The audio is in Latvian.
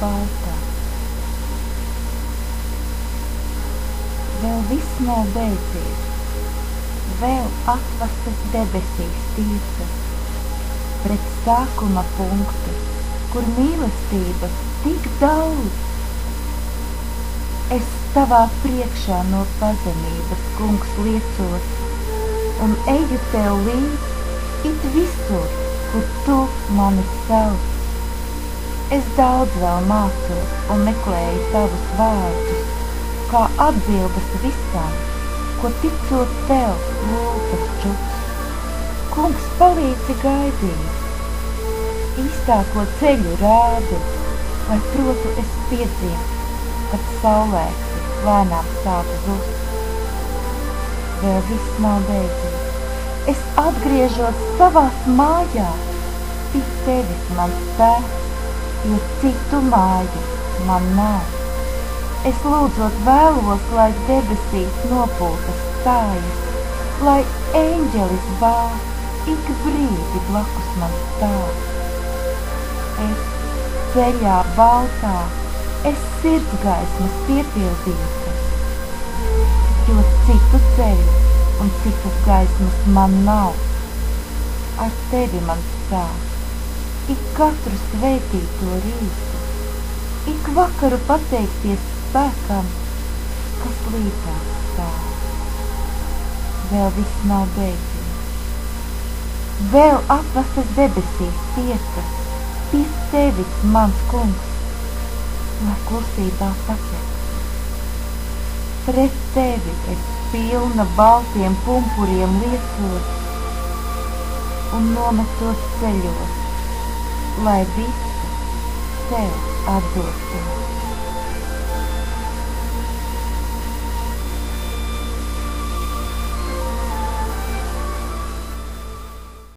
baltā. Vēl viss nav beidzies, vēl atvastas debesīs tiecas, pret sākuma punktu, kur mīlestības tik daudz. Es tavā priekšā no pazemības, kungs, liecos, un eju tev līdz it visur, kur tu mani sauc. Es daudz vēl mācos un meklēju tavus vārdus, kā atbildes visam, ko ticot tev lūpas čuks. Kungs, palīdzi gaidīt, īstāko ceļu rādi, lai protu es piedzimtu, kad saulēkti lēnām sāku zust. Vēl viss nav beidzies. Es atgriežos savās mājās, pie tevis mans tēvs, jo citu māju man nav. Es lūdzot vēlos, lai debesīs nopūtas stājas, lai eņģelis bāz ik brīdi blakus man stāv. Es ceļā baltā, es sirdsgaismas piepildīta, jo citu ceļu un citas gaismas man nav. Ar tevi man sāk, ik katru svētīto rītu, ik vakaru pateikties spēkam, kas līdzās stāv. Vēl viss nav beidzies, vēl atvastas debesīs tiecas, pie tevis mans kungs, lai klusībā paceļ. Pret tevi es pilna baltiem pumpuriem liecos un nometos ceļos, lai visu tev atdotos.